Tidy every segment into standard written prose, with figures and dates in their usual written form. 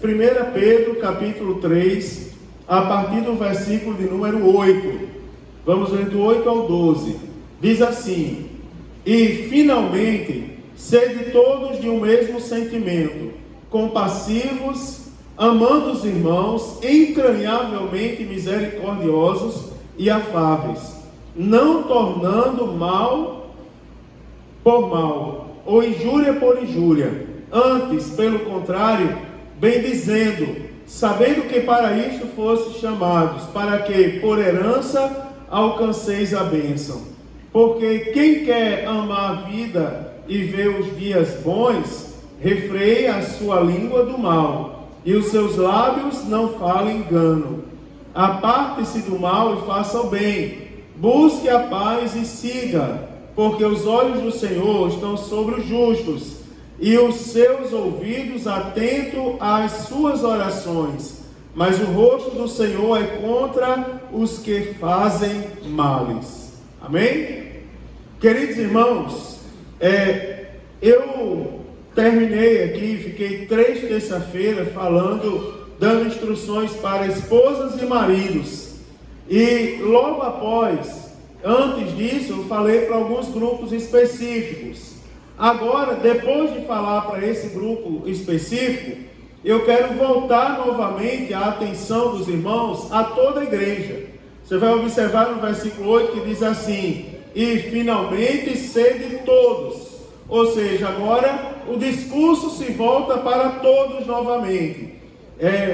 1 Pedro, capítulo 3, a partir do versículo de número 8. Vamos ler do 8 ao 12. Diz assim: E finalmente, sede todos de um mesmo sentimento, compassivos, amando os irmãos, entranhavelmente misericordiosos e afáveis, não tornando mal por mal, ou injúria por injúria, antes, pelo contrário, bendizendo, sabendo que para isto fosse chamados, para que, por herança, alcanceis a bênção. Porque quem quer amar a vida e ver os dias bons, refreie a sua língua do mal, e os seus lábios não falem engano. Aparte-se do mal e faça o bem, busque a paz e siga, porque os olhos do Senhor estão sobre os justos, e os seus ouvidos atentos às suas orações, mas o rosto do Senhor é contra os que fazem males. Amém? Queridos irmãos, eu terminei aqui, fiquei 3 terça-feiras dando instruções para esposas e maridos, e logo após, antes disso, eu falei para alguns grupos específicos. Agora, depois de falar para esse grupo específico, eu quero voltar novamente a atenção dos irmãos a toda a igreja. Você vai observar no versículo 8 que diz assim: e finalmente sede todos. Ou seja, agora o discurso se volta para todos novamente.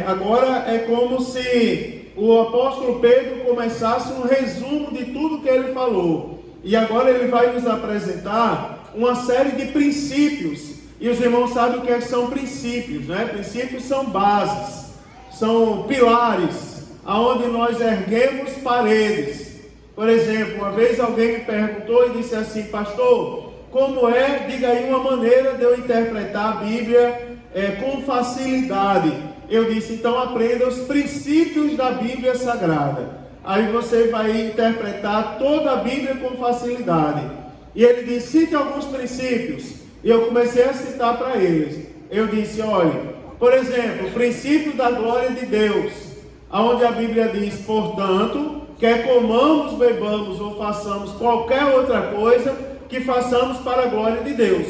Agora é como se o apóstolo Pedro começasse um resumo de tudo que ele falou. E agora ele vai nos apresentar uma série de princípios. E os irmãos sabem o que são princípios, né? Princípios são bases, são pilares, aonde nós erguemos paredes. Por exemplo, uma vez alguém me perguntou e disse assim: pastor, como diga aí uma maneira de eu interpretar a Bíblia com facilidade. Eu disse: então aprenda os princípios da Bíblia Sagrada. Aí você vai interpretar toda a Bíblia com facilidade. E ele disse: cite alguns princípios. E eu comecei a citar para eles. Eu disse: olha, por exemplo, o princípio da glória de Deus, onde a Bíblia diz: portanto, quer comamos, bebamos ou façamos qualquer outra coisa, que façamos para a glória de Deus.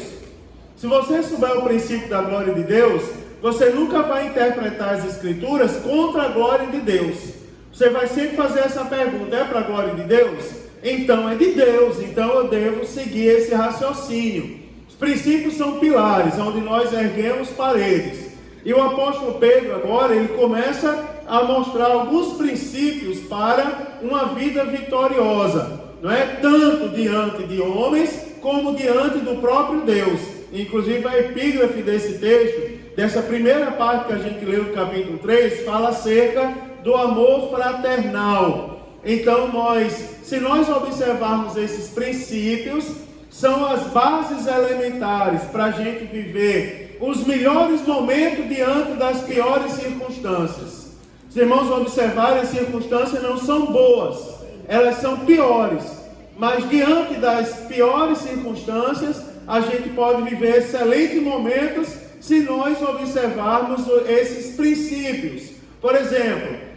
Se você souber o princípio da glória de Deus, você nunca vai interpretar as Escrituras contra a glória de Deus. Você vai sempre fazer essa pergunta: é para a glória de Deus? Então é de Deus, então eu devo seguir esse raciocínio. Os princípios são pilares, onde nós erguemos paredes. E o apóstolo Pedro agora, ele começa a mostrar alguns princípios para uma vida vitoriosa, não é? Tanto diante de homens, como diante do próprio Deus. Inclusive a epígrafe desse texto, dessa primeira parte que a gente leu no capítulo 3, fala acerca do amor fraternal. Então se nós observarmos esses princípios, são as bases elementares para a gente viver os melhores momentos diante das piores circunstâncias. Os irmãos observarem, as circunstâncias não são boas, elas são piores, mas diante das piores circunstâncias, a gente pode viver excelentes momentos se nós observarmos esses princípios. Por exemplo,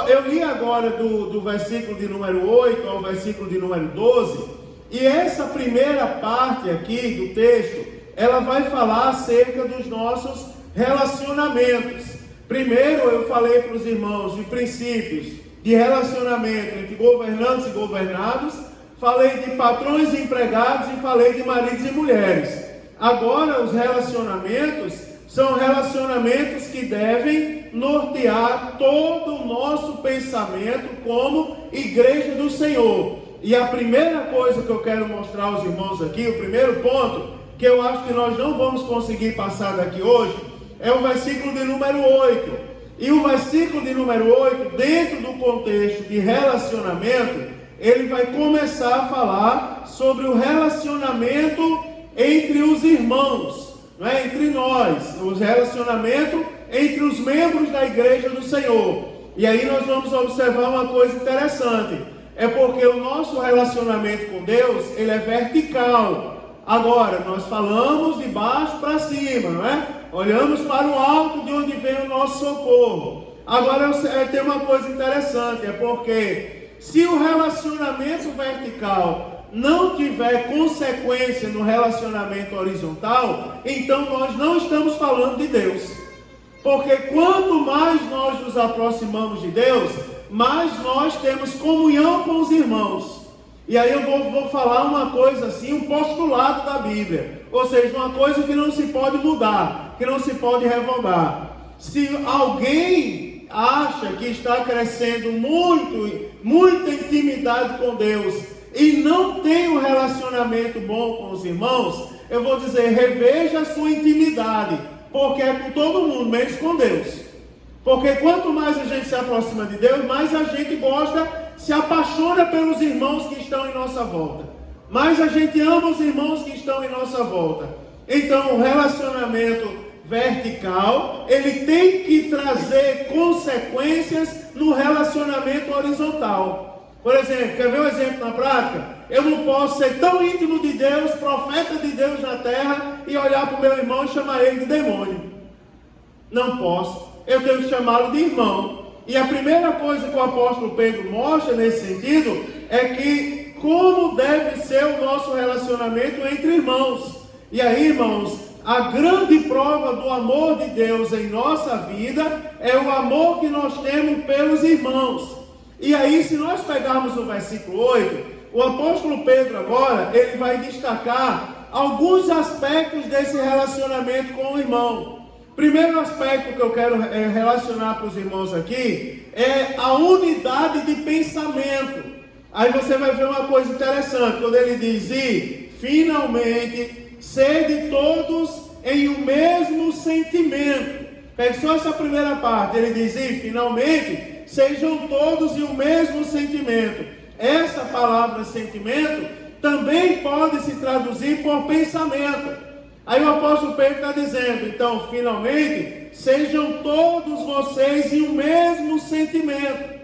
eu li agora do versículo de número 8 ao versículo de número 12, e essa primeira parte aqui do texto, ela vai falar acerca dos nossos relacionamentos. Primeiro eu falei para os irmãos de princípios de relacionamento entre governantes e governados, falei de patrões e empregados e falei de maridos e mulheres. Agora os relacionamentos são relacionamentos que devem nortear todo o nosso pensamento como igreja do Senhor. E a primeira coisa que eu quero mostrar aos irmãos aqui, o primeiro ponto, que eu acho que nós não vamos conseguir passar daqui hoje, é o versículo de número 8. E o versículo de número 8, dentro do contexto de relacionamento, ele vai começar a falar sobre o relacionamento entre os irmãos, não é? Entre nós, o relacionamento entre os membros da igreja do Senhor. E aí nós vamos observar uma coisa interessante, é porque o nosso relacionamento com Deus, ele é vertical. Agora, nós falamos de baixo para cima, não é? Olhamos para o alto de onde vem o nosso socorro. Agora tem uma coisa interessante, é porque se o relacionamento vertical não tiver consequência no relacionamento horizontal, então nós não estamos falando de Deus. Porque quanto mais nós nos aproximamos de Deus, mais nós temos comunhão com os irmãos. E aí eu vou falar uma coisa assim, um postulado da Bíblia. Ou seja, uma coisa que não se pode mudar, que não se pode revogar. Se alguém acha que está crescendo muita intimidade com Deus e não tem um relacionamento bom com os irmãos, eu vou dizer, reveja a sua intimidade, porque é com todo mundo, menos com Deus. Porque quanto mais a gente se aproxima de Deus, mais a gente gosta, se apaixona pelos irmãos que estão em nossa volta. Mais a gente ama os irmãos que estão em nossa volta. Então, o relacionamento vertical, ele tem que trazer consequências no relacionamento horizontal. Por exemplo, quer ver um exemplo na prática? Eu não posso ser tão íntimo de Deus, profeta de Deus na terra, e olhar para o meu irmão e chamar ele de demônio. Não posso. Eu tenho que chamá-lo de irmão. E a primeira coisa que o apóstolo Pedro mostra nesse sentido é que como deve ser o nosso relacionamento entre irmãos. E aí, irmãos, a grande prova do amor de Deus em nossa vida é o amor que nós temos pelos irmãos. E aí, se nós pegarmos o versículo 8, o apóstolo Pedro agora, ele vai destacar alguns aspectos desse relacionamento com o irmão. Primeiro aspecto que eu quero relacionar para os irmãos aqui é a unidade de pensamento. Aí você vai ver uma coisa interessante, quando ele diz, e finalmente sede todos em o mesmo sentimento. Pegue só essa primeira parte, ele diz, e finalmente sejam todos em o mesmo sentimento. Essa palavra sentimento também pode se traduzir por pensamento. Aí o apóstolo Pedro está dizendo, então, finalmente, sejam todos vocês em o mesmo sentimento.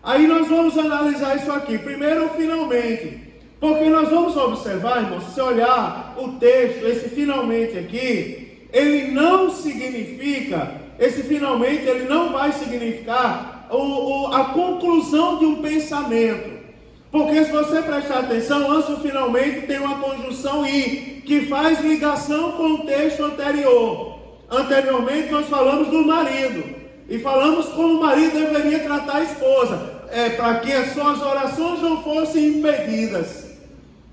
Aí nós vamos analisar isso aqui. Primeiro, finalmente. Porque nós vamos observar, irmãos, se olhar o texto, esse finalmente aqui, ele não significa, esse finalmente, ele não vai significar a conclusão de um pensamento. Porque se você prestar atenção, antes do finalmente tem uma conjunção i, que faz ligação com o texto anterior. Anteriormente nós falamos do marido, e falamos como o marido deveria tratar a esposa, para que as suas orações não fossem impedidas.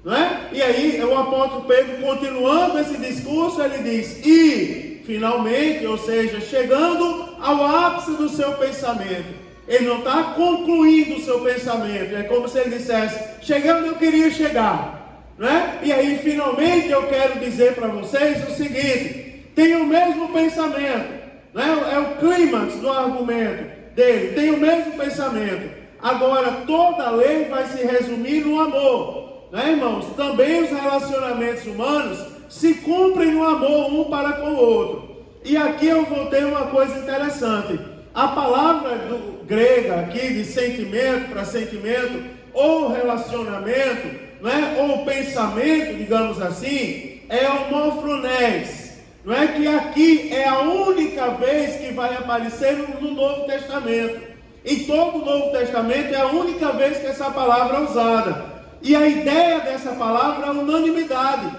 Não é? E aí o apóstolo Pedro, continuando esse discurso, ele diz, e finalmente, ou seja, chegando ao ápice do seu pensamento. Ele não está concluindo o seu pensamento. É como se ele dissesse, chegando onde eu queria chegar. Não é? E aí, finalmente, eu quero dizer para vocês o seguinte, tenham o mesmo pensamento. Não é? É o clímax do argumento dele. Tem o mesmo pensamento. Agora, toda a lei vai se resumir no amor. Não é, irmãos? Também os relacionamentos humanos se cumprem no amor um para com o outro. E aqui eu vou ter uma coisa interessante. A palavra grega aqui de sentimento para sentimento, ou relacionamento, não é? Ou pensamento, digamos assim, é homofronés. Não é que aqui é a única vez que vai aparecer no Novo Testamento. Em todo o Novo Testamento é a única vez que essa palavra é usada. E a ideia dessa palavra é unanimidade.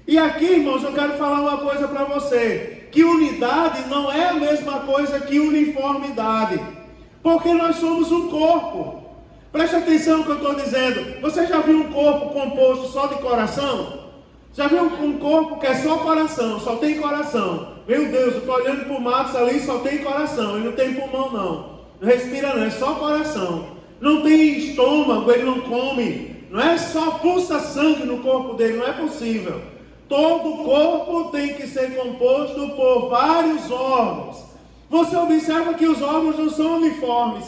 E aqui, irmãos, eu quero falar uma coisa para você. Que unidade não é a mesma coisa que uniformidade. Porque nós somos um corpo. Preste atenção no que eu estou dizendo. Você já viu um corpo composto só de coração? Já viu um corpo que é só coração, só tem coração? Meu Deus, eu estou olhando para o Marcos ali, só tem coração. Ele não tem pulmão não. Não respira não, é só coração. Não tem estômago, ele não come. Não é só pulsa sangue no corpo dele, não é possível. Todo corpo tem que ser composto por vários órgãos. Você observa que os órgãos não são uniformes.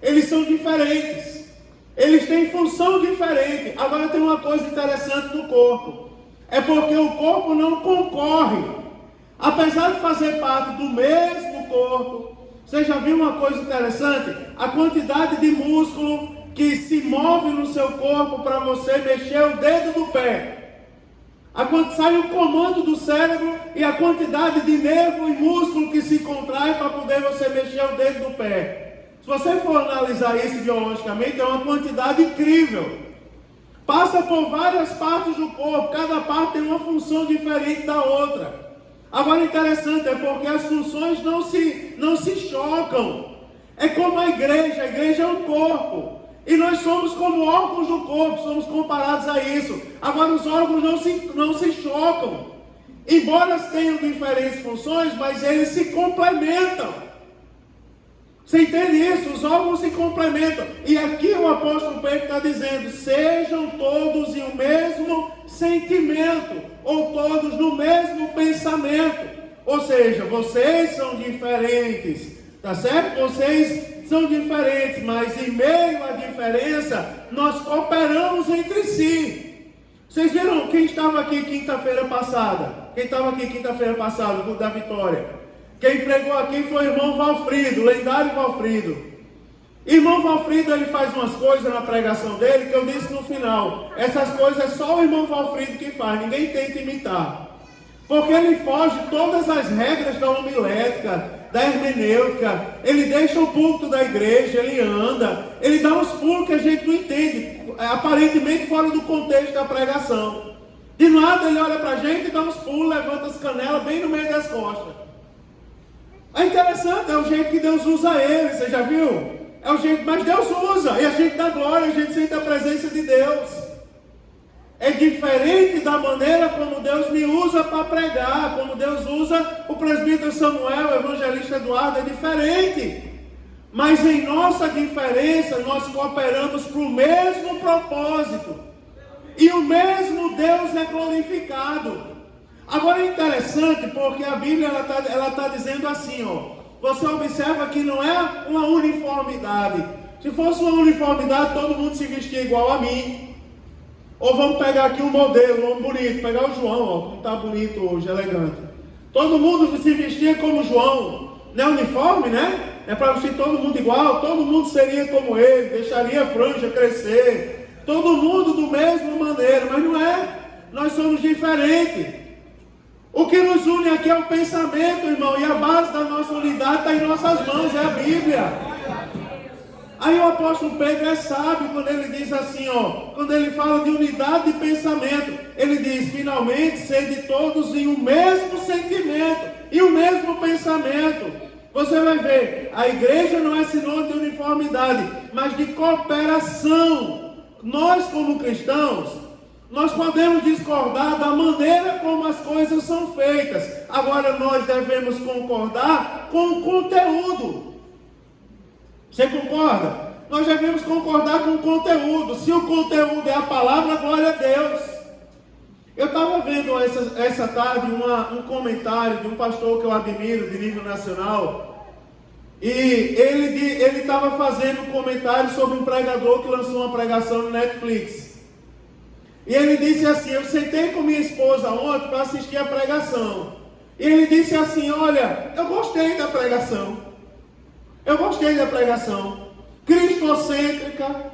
Eles são diferentes. Eles têm função diferente. Agora tem uma coisa interessante no corpo. É porque o corpo não concorre. Apesar de fazer parte do mesmo corpo. Você já viu uma coisa interessante? A quantidade de músculo que se move no seu corpo para você mexer o dedo do pé. A Quando sai o comando do cérebro e a quantidade de nervo e músculo que se contrai para poder você mexer o dedo do pé. Se você for analisar isso biologicamente, é uma quantidade incrível. Passa por várias partes do corpo, cada parte tem uma função diferente da outra. Agora, interessante é porque as funções não se chocam. É como a igreja é um corpo. E nós somos como órgãos do corpo, somos comparados a isso. Agora, os órgãos não se chocam. Embora tenham diferentes funções, mas eles se complementam. Você entende isso? Os órgãos se complementam. E aqui o apóstolo Pedro está dizendo: sejam todos em um mesmo sentimento, ou todos no mesmo pensamento. Ou seja, vocês são diferentes, tá certo? Vocês são diferentes, mas em meio à diferença, nós cooperamos entre si. Vocês viram quem estava aqui quinta-feira passada? Quem estava aqui quinta-feira passada, no culto da Vitória? Quem pregou aqui foi o irmão Valfrido, o lendário Valfrido. Irmão Valfrido, ele faz umas coisas na pregação dele, que eu disse no final. Essas coisas é só o irmão Valfrido que faz, ninguém tenta imitar. Porque ele foge todas as regras da homilética, da hermenêutica. Ele deixa o púlpito da igreja, ele anda, ele dá uns pulos que a gente não entende, aparentemente fora do contexto da pregação. De nada ele olha para a gente, dá uns pulos, levanta as canelas bem no meio das costas. É interessante, é o jeito que Deus usa ele, você já viu? É o jeito, mas Deus usa, e a gente dá glória, a gente sente a presença de Deus. É diferente da maneira como Deus me usa para pregar, como Deus usa o presbítero Samuel, o evangelista Eduardo, é diferente. Mas em nossa diferença, nós cooperamos para o mesmo propósito. E o mesmo Deus é glorificado. Agora é interessante, porque a Bíblia ela tá dizendo assim, ó. Você observa que não é uma uniformidade. Se fosse uma uniformidade, todo mundo se vestia igual a mim. Ou vamos pegar aqui um modelo, um homem bonito, pegar o João, ó, como está bonito hoje, elegante. Todo mundo se vestia como João. Não é uniforme, né? É para vestir todo mundo igual, todo mundo seria como ele, deixaria a franja crescer. Todo mundo do mesmo maneira, mas não é. Nós somos diferentes. O que nos une aqui é o pensamento, irmão, e a base da nossa unidade está em nossas mãos, é a Bíblia. Aí o apóstolo Pedro é sábio quando ele diz assim, ó, quando ele fala de unidade de pensamento, ele diz: finalmente, sede todos em um mesmo sentimento e o mesmo pensamento. Você vai ver, a igreja não é sinônimo de uniformidade, mas de cooperação. Nós, como cristãos, nós podemos discordar da maneira como as coisas são feitas. Agora nós devemos concordar com o conteúdo. Você concorda? Nós devemos concordar com o conteúdo. Se o conteúdo é a palavra, glória a Deus. Eu estava vendo essa tarde um comentário de um pastor que eu admiro, de nível nacional. E ele estava fazendo um comentário sobre um pregador que lançou uma pregação no Netflix. E ele disse assim: eu sentei com minha esposa ontem para assistir a pregação. E ele disse assim: olha, eu gostei da pregação. Eu gostei da pregação cristocêntrica.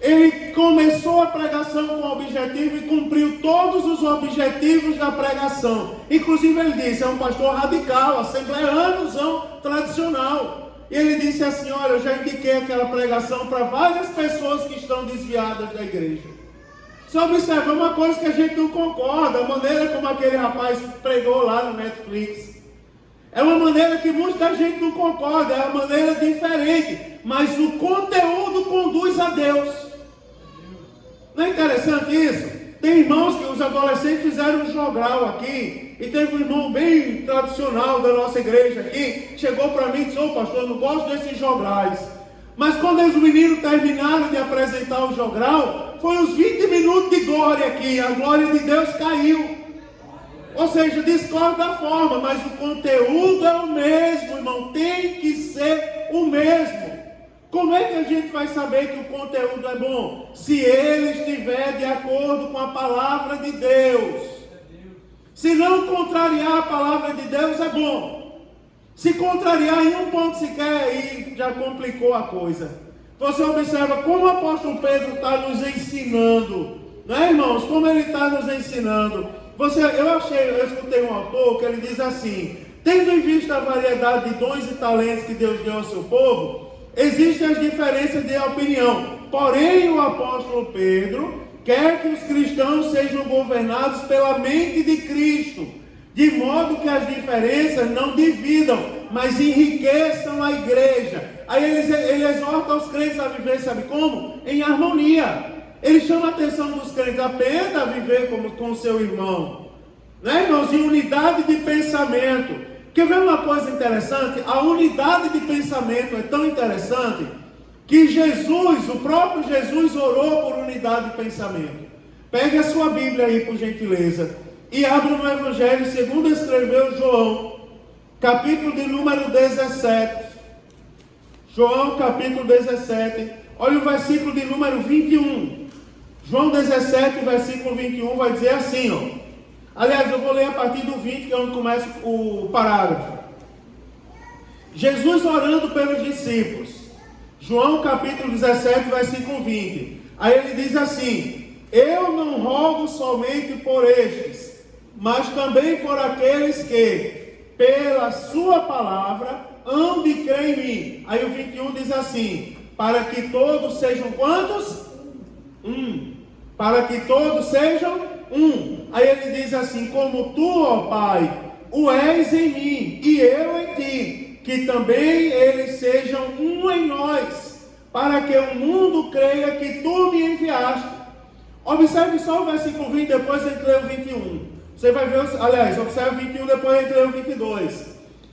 Ele começou a pregação com o objetivo e cumpriu todos os objetivos da pregação. Inclusive ele disse, é um pastor radical, assembleianozão, tradicional. E ele disse assim: olha, eu já indiquei aquela pregação para várias pessoas que estão desviadas da igreja. Só observa uma coisa que a gente não concorda, a maneira como aquele rapaz pregou lá no Netflix. É uma maneira que muita gente não concorda, é uma maneira diferente, mas o conteúdo conduz a Deus. Não é interessante isso? Tem irmãos que os adolescentes fizeram um jogral aqui, e teve um irmão bem tradicional da nossa igreja aqui, chegou para mim e disse: ô pastor, eu não gosto desses jograis. Mas quando os meninos terminaram de apresentar o jogral, foi uns 20 minutos de glória aqui, a glória de Deus caiu. Ou seja, discorda da forma, mas o conteúdo é o mesmo, irmão, tem que ser o mesmo. Como é que a gente vai saber que o conteúdo é bom? Se ele estiver de acordo com a palavra de Deus. Se não contrariar a palavra de Deus, é bom. Se contrariar em um ponto sequer, aí já complicou a coisa. Você observa como o apóstolo Pedro está nos ensinando, não é, irmãos? Como ele está nos ensinando. Eu escutei um autor que ele diz assim: tendo em vista a variedade de dons e talentos que Deus deu ao seu povo, existem as diferenças de opinião. Porém, o apóstolo Pedro quer que os cristãos sejam governados pela mente de Cristo, de modo que as diferenças não dividam, mas enriqueçam a igreja. Aí ele exorta os crentes a viver, sabe como? Em harmonia. Ele chama a atenção dos crentes apenas a viver com o seu irmão, né, irmãos? Em unidade de pensamento. Quer ver uma coisa interessante? A unidade de pensamento é tão interessante que Jesus, o próprio Jesus, orou por unidade de pensamento. Pegue a sua Bíblia aí, por gentileza, e abra no Evangelho segundo escreveu João, capítulo de número 17. João, capítulo 17. Olha o versículo de número 21. João 17, versículo 21, vai dizer assim, ó. Aliás, eu vou ler a partir do 20, que é onde começa o parágrafo. Jesus orando pelos discípulos. João capítulo 17, versículo 20. Aí ele diz assim: eu não rogo somente por estes, mas também por aqueles que, pela sua palavra, hão de crer em mim. Aí o 21 diz assim: para que todos sejam quantos? Para que todos sejam um. Aí ele diz assim: como tu, ó Pai, o és em mim e eu em ti, que também eles sejam um em nós, para que o mundo creia que tu me enviaste. Observe só o versículo 20, depois a gente lê o 21. Você vai ver, aliás, observe o 21, depois a gente lê o 22.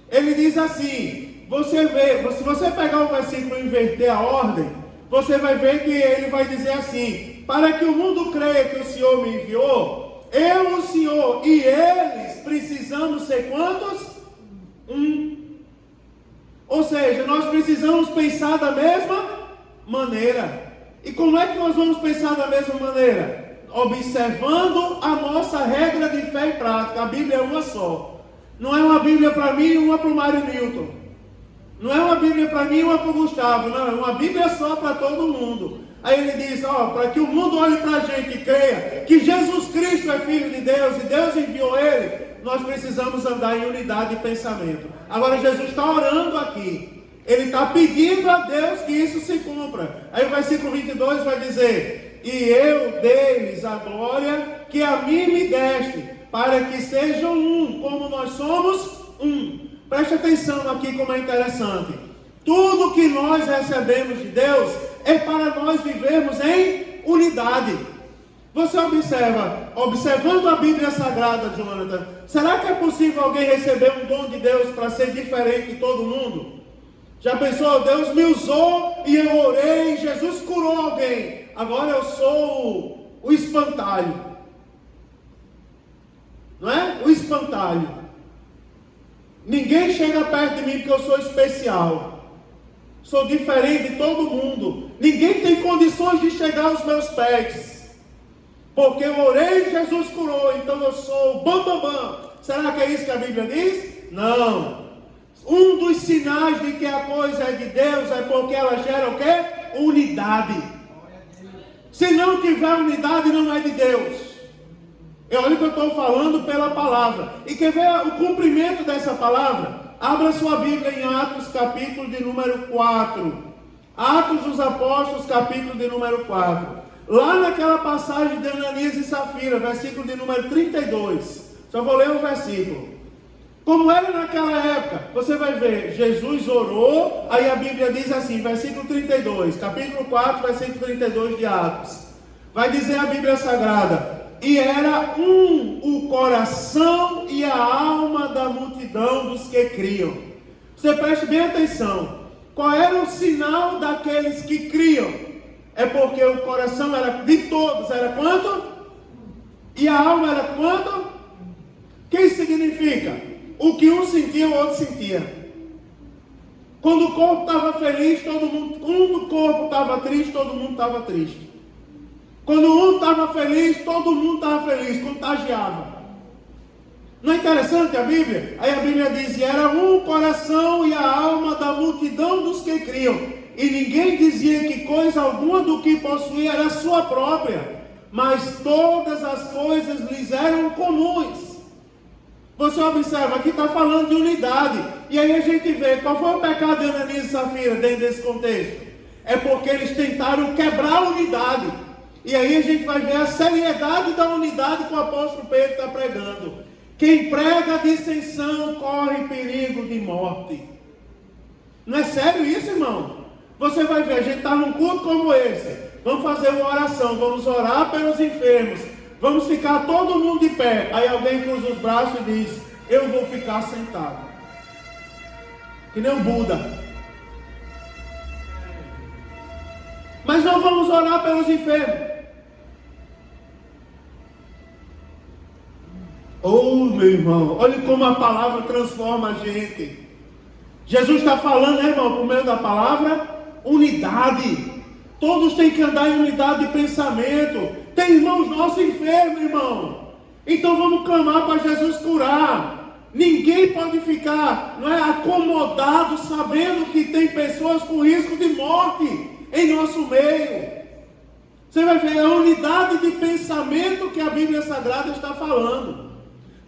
Ele diz assim, se você pegar o versículo e inverter a ordem, você vai ver que ele vai dizer assim: para que o mundo creia que o Senhor me enviou, eu, o Senhor e eles precisamos ser quantos? Ou seja, nós precisamos pensar da mesma maneira. E como é que nós vamos pensar da mesma maneira? Observando a nossa regra de fé e prática. A Bíblia é uma só. Não é uma Bíblia para mim e uma para o Mário Newton. Não é uma Bíblia para mim e uma para o Gustavo. Não, é uma Bíblia só para todo mundo. Aí ele diz, para que o mundo olhe para a gente e creia que Jesus Cristo é Filho de Deus e Deus enviou Ele, nós precisamos andar em unidade de pensamento. Agora Jesus está orando aqui. Ele está pedindo a Deus que isso se cumpra. Aí o versículo 22 vai dizer: e eu dei-lhes a glória que a mim me deste, para que sejam um, como nós somos um. Preste atenção aqui como é interessante. Tudo que nós recebemos de Deus é para nós vivermos em unidade. Você observando a Bíblia Sagrada, Jonathan, será que é possível alguém receber um dom de Deus para ser diferente de todo mundo? Já pensou? Deus me usou e eu orei, Jesus curou alguém. Agora eu sou o espantalho. Não é? O espantalho. Ninguém chega perto de mim porque eu sou especial. Sou diferente de todo mundo. Ninguém tem condições de chegar aos meus pés. Porque eu orei e Jesus curou. Então eu sou o bam. Será que é isso que a Bíblia diz? Não. Um dos sinais de que a coisa é de Deus é porque ela gera o quê? Unidade. Se não tiver unidade, não é de Deus. Olha o que eu estou falando pela palavra. E quer ver o cumprimento dessa palavra? Abra sua Bíblia em Atos, capítulo de número 4. Atos dos Apóstolos, capítulo de número 4. Lá naquela passagem de Ananias e Safira, versículo de número 32. Só vou ler o versículo. Como era naquela época, você vai ver, Jesus orou, aí a Bíblia diz assim, versículo 32, capítulo 4, versículo 32 de Atos. Vai dizer a Bíblia Sagrada: e era o coração e a alma da multidão dos que criam. Você preste bem atenção. Qual era o sinal daqueles que criam? É porque o coração era de todos, era quanto? E a alma era quanto? O que isso significa? O que um sentia, o outro sentia. Quando o corpo estava feliz, todo mundo. Quando o corpo estava triste, todo mundo estava triste. Quando um estava feliz, todo mundo estava feliz, contagiava. Não é interessante a Bíblia? Aí a Bíblia diz: e era um coração e a alma da multidão dos que criam. E ninguém dizia que coisa alguma do que possuía era sua própria, mas todas as coisas lhes eram comuns. Você observa, aqui está falando de unidade. E aí a gente vê, qual foi o pecado de Ananias e Safira dentro desse contexto? É porque eles tentaram quebrar a unidade. E aí a gente vai ver a seriedade da unidade que o apóstolo Pedro está pregando. Quem prega dissensão corre perigo de morte. Não é sério isso, irmão? Você vai ver, a gente está num culto como esse. Vamos fazer uma oração, vamos orar pelos enfermos. Vamos ficar todo mundo de pé. Aí alguém cruza os braços e diz: eu vou ficar sentado. Que nem o Buda. Mas não vamos orar pelos enfermos. Oh, meu irmão, olha como a palavra transforma a gente. Jesus está falando, né, irmão, por meio da palavra, unidade. Todos têm que andar em unidade de pensamento. Tem irmãos nossos enfermos, irmão. Então vamos clamar para Jesus curar. Ninguém pode ficar, não é, acomodado sabendo que tem pessoas com risco de morte em nosso meio. Você vai ver a unidade de pensamento que a Bíblia Sagrada está falando.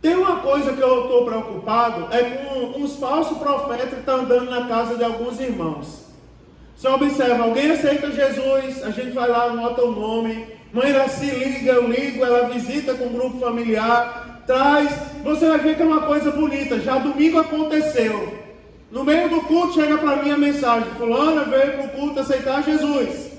Tem uma coisa que eu estou preocupado, é com uns falsos profetas que estão andando na casa de alguns irmãos. Você observa, alguém aceita Jesus, a gente vai lá, anota o nome, mãe Iraci liga, eu ligo, ela visita com o grupo familiar, traz, você vai ver que é uma coisa bonita. Já domingo aconteceu, no meio do culto chega para mim a mensagem: fulana veio para o culto aceitar Jesus.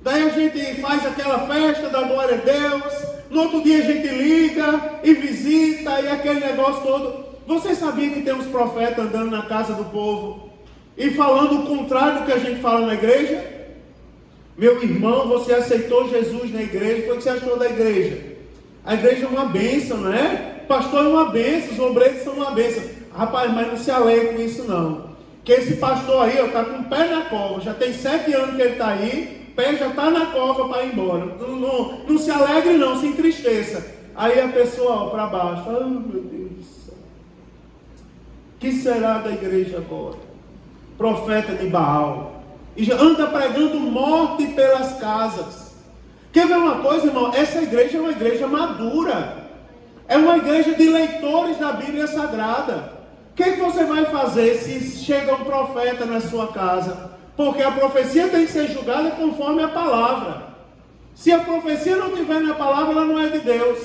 Daí a gente faz aquela festa da glória a Deus, no outro dia a gente liga e visita e aquele negócio todo. Você sabia que tem uns profetas andando na casa do povo e falando o contrário do que a gente fala na igreja? Meu irmão, você aceitou Jesus na igreja, foi o que você achou da igreja? A igreja é uma bênção, não é? Pastor é uma bênção, os obreiros são uma bênção. Rapaz, mas não se alegre com isso não. Que esse pastor aí, está com o pé na cova, já tem 7 anos que ele está aí, o pé já está na cova para ir embora. Não se alegre não, se entristeça. Aí a pessoa para baixo, oh meu Deus do céu, que será da igreja agora? Profeta de Baal, e já anda pregando morte pelas casas. Quer ver uma coisa, irmão? Essa igreja é uma igreja madura, é uma igreja de leitores da Bíblia Sagrada. O que você vai fazer se chega um profeta na sua casa? Porque a profecia tem que ser julgada conforme a palavra. Se a profecia não estiver na palavra, ela não é de Deus.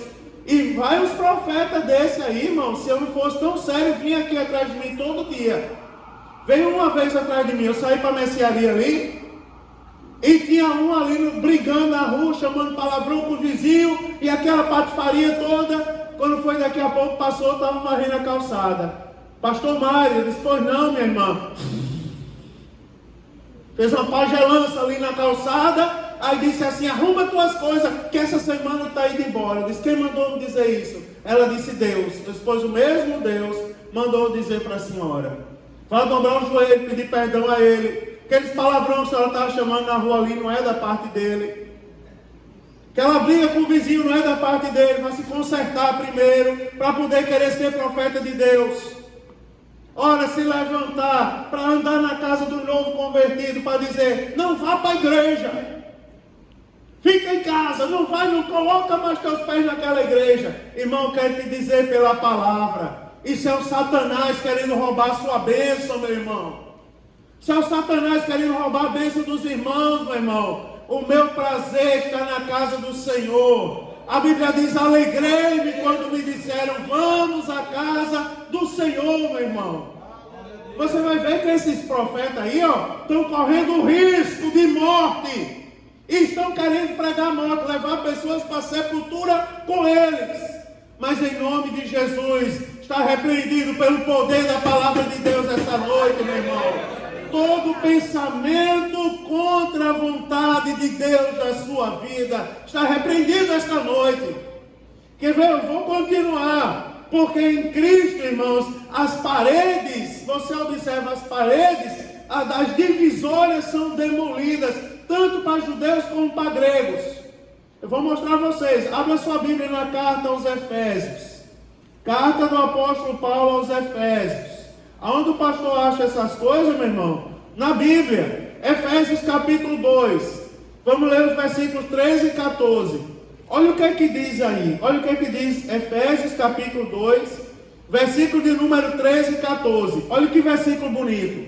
E vai os profetas desse aí, irmão. Se eu não fosse tão sério, vinha aqui atrás de mim todo dia. Veio uma vez atrás de mim, eu saí para a mercearia ali, e tinha um ali brigando na rua, chamando palavrão com o vizinho, e aquela patifaria toda. Quando foi daqui a pouco, passou, estava varrendo a calçada. Pastor Mário, eu disse: pois não, minha irmã. Fez uma pagelança ali na calçada, aí disse assim: arruma tuas coisas, que essa semana está indo embora. Eu disse: quem mandou me dizer isso? Ela disse: Deus. Depois o mesmo Deus mandou dizer para a senhora: vai dobrar o joelho, pedir perdão a ele. Aqueles palavrões que a senhora estava chamando na rua ali não é da parte dele. Aquela briga com o vizinho não é da parte dele. Vai se consertar primeiro para poder querer ser profeta de Deus. Ora, se levantar para andar na casa do novo convertido para dizer: não vá para a igreja, fica em casa, não vai, não coloca mais teus pés naquela igreja. Irmão, quero te dizer pela palavra, isso é o Satanás querendo roubar a sua bênção, meu irmão. Isso é o Satanás querendo roubar a bênção dos irmãos, meu irmão. O meu prazer está na casa do Senhor. A Bíblia diz: alegrei-me quando me disseram: vamos à casa do Senhor, meu irmão. Você vai ver que esses profetas aí, estão correndo o risco de morte. E estão querendo pregar morte, levar pessoas para a sepultura com eles. Mas em nome de Jesus, está repreendido pelo poder da palavra de Deus essa noite, meu irmão. Todo pensamento contra a vontade de Deus na sua vida está repreendido esta noite. Quer ver? Eu vou continuar. Porque em Cristo, irmãos, as paredes, você observa as paredes, as divisórias são demolidas, tanto para judeus como para gregos. Eu vou mostrar a vocês. Abra sua Bíblia na carta aos Efésios. Carta do apóstolo Paulo aos Efésios. Aonde o pastor acha essas coisas, meu irmão? Na Bíblia. Efésios capítulo 2. Vamos ler os versículos 13 e 14. Olha o que é que diz aí. Olha o que é que diz Efésios capítulo 2, versículo de número 13 e 14. Olha que versículo bonito.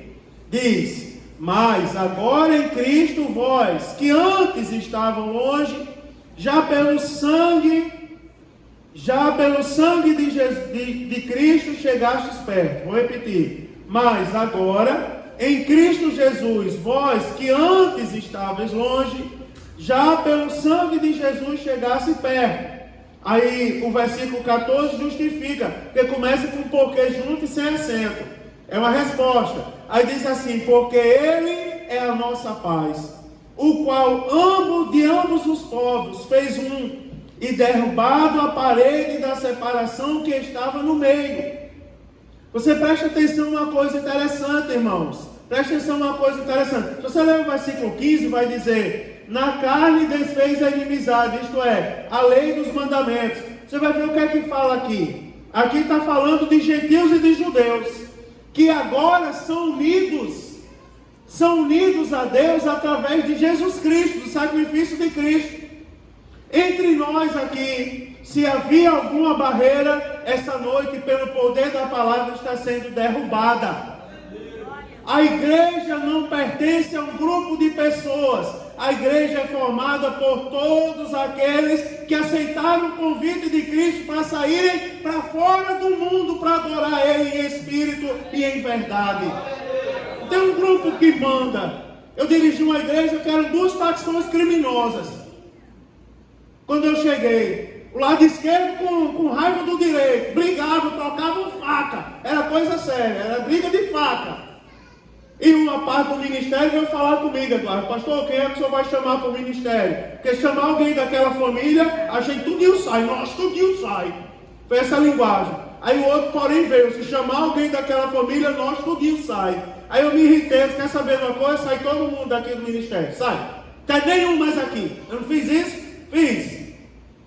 Diz: mas agora em Cristo vós, que antes estavam longe, já pelo sangue de Cristo chegastes perto. Vou repetir. Mas agora em Cristo Jesus, vós que antes estavais longe, já pelo sangue de Jesus chegasse perto. Aí o versículo 14 justifica, porque começa com porque junto e sem acento. É uma resposta. Aí diz assim: porque Ele é a nossa paz, o qual de ambos os povos fez um, e derrubado a parede da separação que estava no meio. Você presta atenção numa coisa interessante, irmãos. Presta atenção numa coisa interessante. Se você ler o versículo 15, vai dizer: na carne desfez a inimizade, isto é, a lei dos mandamentos. Você vai ver o que é que fala aqui. Aqui está falando de gentios e de judeus, que agora são unidos a Deus através de Jesus Cristo, do sacrifício de Cristo. Entre nós aqui, se havia alguma barreira, essa noite, pelo poder da palavra, está sendo derrubada. A igreja não pertence a um grupo de pessoas. A igreja é formada por todos aqueles que aceitaram o convite de Cristo para saírem para fora do mundo para adorar Ele em espírito e em verdade. Tem um grupo que manda. Eu dirigi uma igreja que eram duas facções criminosas. Quando eu cheguei, o lado esquerdo com raiva do direito, brigavam, trocavam faca. Era coisa séria, era briga de faca. E uma parte do ministério veio falar comigo, Eduardo: pastor, quem é que o senhor vai chamar para o ministério? Porque chamar alguém daquela família, a gente tudinho sai, nós tudinho sai. Foi essa linguagem. Aí o outro, porém, veio: se chamar alguém daquela família, nós tudinho sai. Aí eu me irritei: você quer saber uma coisa? Sai todo mundo daqui do ministério, sai. Tem nenhum mais aqui. Eu não fiz isso? Fiz.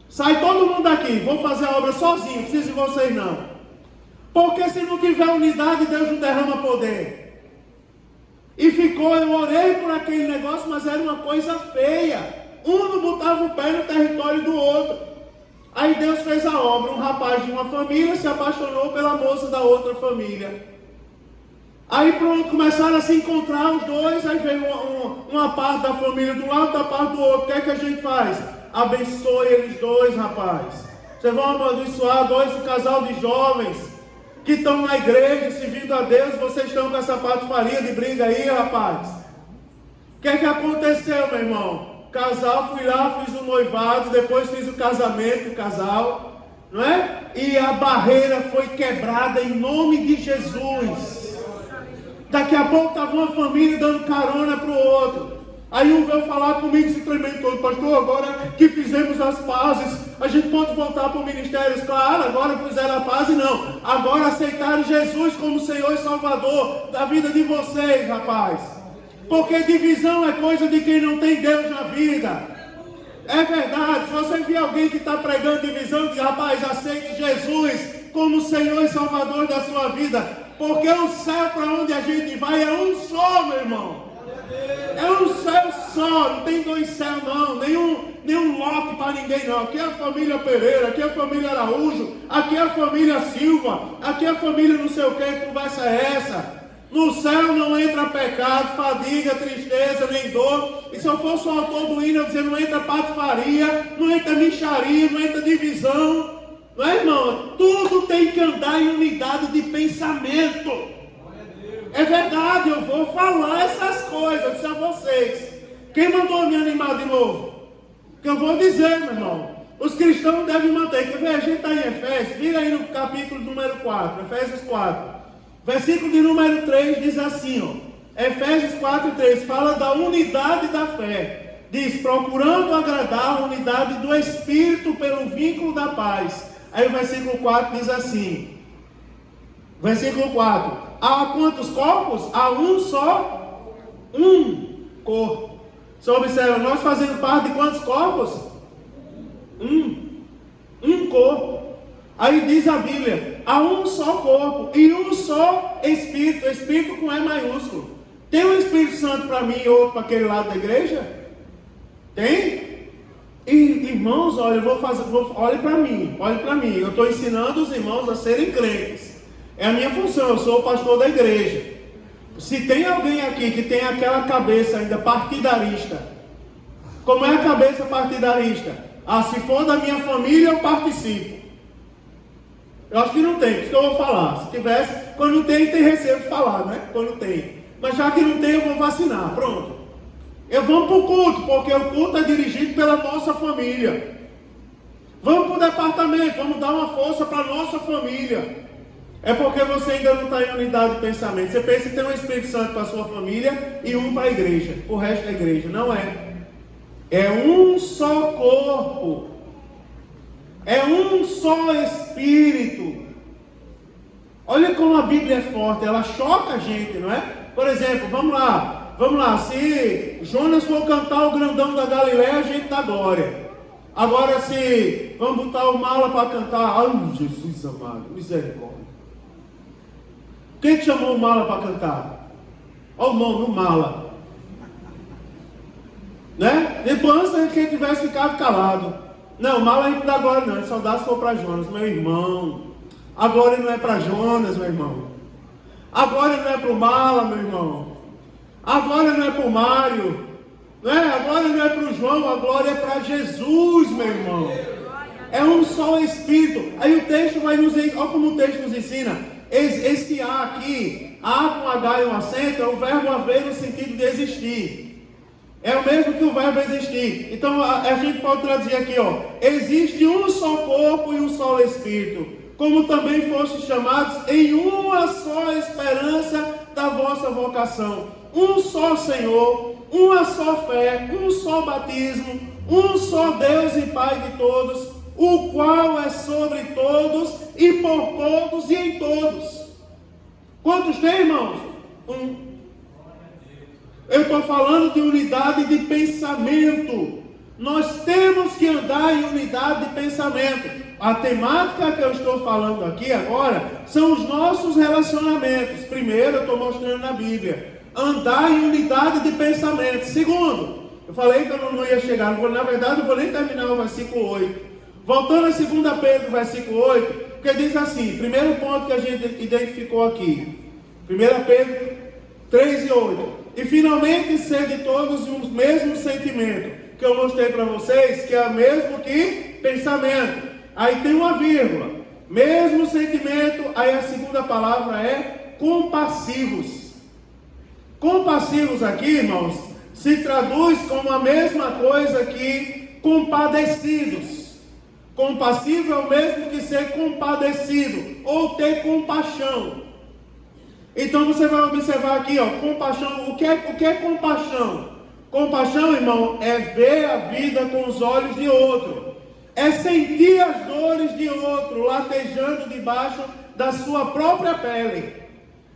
Sai todo mundo daqui, vou fazer a obra sozinho, não preciso de vocês não. Porque se não tiver unidade, Deus não derrama poder. E ficou, eu orei por aquele negócio, mas era uma coisa feia. Um não botava o pé no território do outro. Aí Deus fez a obra. Um rapaz de uma família se apaixonou pela moça da outra família. Aí pronto, começaram a se encontrar os dois. Aí veio uma parte da família do lado, da parte do outro. O que é que a gente faz? Abençoe eles dois, rapaz. Vocês vão abençoar um casal de jovens que estão na igreja, servindo a Deus. Vocês estão com essa patifaria de briga aí, rapaz. O que é que aconteceu, meu irmão? Casal, fui lá, fiz o noivado, depois fiz o casamento do casal, não é? E a barreira foi quebrada em nome de Jesus. Daqui a pouco estava uma família dando carona para o outro. Aí um veio falar comigo, se tremendo todo: pastor, agora que fizemos as pazes, a gente pode voltar para o ministério? Claro, agora fizeram a paz e não. Agora aceitaram Jesus como Senhor e Salvador da vida de vocês, rapaz. Porque divisão é coisa de quem não tem Deus na vida. É verdade. Se você vir alguém que está pregando divisão, diz: rapaz, aceite Jesus como Senhor e Salvador da sua vida. Porque o céu para onde a gente vai é um só, meu irmão. É um céu só, não tem dois céus não, nenhum lote para ninguém não. Aqui é a família Pereira, aqui é a família Araújo, aqui é a família Silva, aqui é a família não sei o que, conversa é essa? No céu não entra pecado, fadiga, tristeza, nem dor. E se eu fosse o autor do hino, eu dizia: não entra patifaria, não entra mixaria, não entra divisão. Não é, irmão? Tudo tem que andar em unidade de pensamento. É verdade, eu vou falar essas coisas, disse a vocês. Quem mandou me animar de novo? Que eu vou dizer, meu irmão. Os cristãos devem manter. Quer ver? A gente está em Efésios. Vira aí no capítulo número 4. Efésios 4. Versículo de número 3 diz assim, ó. Efésios 4, 3. Fala da unidade da fé. Diz: procurando agradar a unidade do Espírito pelo vínculo da paz. Aí o versículo 4 diz assim. Versículo 4. Há quantos corpos? Há um só, um corpo. Você observa, nós fazemos parte de quantos corpos? Um corpo. Aí diz a Bíblia: há um só corpo e um só Espírito. Espírito com E maiúsculo. Tem um Espírito Santo para mim e outro para aquele lado da igreja? Tem? E irmãos, olha, olhe para mim, eu estou ensinando os irmãos a serem crentes. É a minha função, eu sou o pastor da igreja. Se tem alguém aqui que tem aquela cabeça ainda partidarista, como é a cabeça partidarista? Se for da minha família, eu participo. Eu acho que não tem, por isso que eu vou falar. Se tivesse, quando não tem receio de falar, né? Quando tem. Mas já que não tem, eu vou vacinar, pronto. Vamos para o culto, porque o culto é dirigido pela nossa família. Vamos para o departamento, vamos dar uma força para a nossa família. É porque você ainda não está em unidade de pensamento. Você pensa que tem um Espírito Santo para a sua família e um para a igreja, o resto da igreja. Não é. É um só corpo. É um só Espírito. Olha como a Bíblia é forte, ela choca a gente, não é? Por exemplo, vamos lá, se Jonas for cantar o grandão da Galileia, a gente dá glória. Agora se vamos botar o Mala para cantar, ai Jesus amado, misericórdia. Quem te chamou o Mala para cantar? Olha o nome, o Mala. Né? Depois antes que ele tivesse ficado calado. Não, Mala a gente dá glória não, só dá se for para Jonas, meu irmão. A glória não é para Jonas, meu irmão. A glória não é para o Mala, meu irmão. A glória não é para o Mário. Né? A glória não é para o João, a glória é para Jesus, meu irmão. É um só Espírito. Aí o texto vai nos ensinar, olha como o texto nos ensina. Esse A aqui, A com H e um acento, é o verbo haver no sentido de existir. É o mesmo que o verbo existir. Então a gente pode traduzir aqui, ó. Existe um só corpo e um só Espírito, como também fostes chamados em uma só esperança da vossa vocação. Um só Senhor, uma só fé, um só batismo, um só Deus e Pai de todos, o qual é sobre todos e por todos e em todos. Quantos tem, irmãos? Um. Eu estou falando de unidade de pensamento. Nós temos que andar em unidade de pensamento. A temática que eu estou falando aqui agora são os nossos relacionamentos. Primeiro, eu estou mostrando na Bíblia. Andar em unidade de pensamento. Segundo, eu falei que eu não ia chegar, na verdade eu vou nem terminar o versículo 8. Voltando a 2 Pedro, versículo 8, porque diz assim, primeiro ponto que a gente identificou aqui. 1 Pedro 3 e 8. E finalmente sede todos os mesmos sentimentos, que eu mostrei para vocês, que é o mesmo que pensamento. Aí tem uma vírgula. Mesmo sentimento, aí a segunda palavra é compassivos. Compassivos aqui, irmãos, se traduz como a mesma coisa que compadecidos. Compassivo é o mesmo que ser compadecido, ou ter compaixão. Então você vai observar aqui, ó, compaixão. O que é compaixão? Compaixão, irmão, é ver a vida com os olhos de outro. É sentir as dores de outro, latejando debaixo da sua própria pele.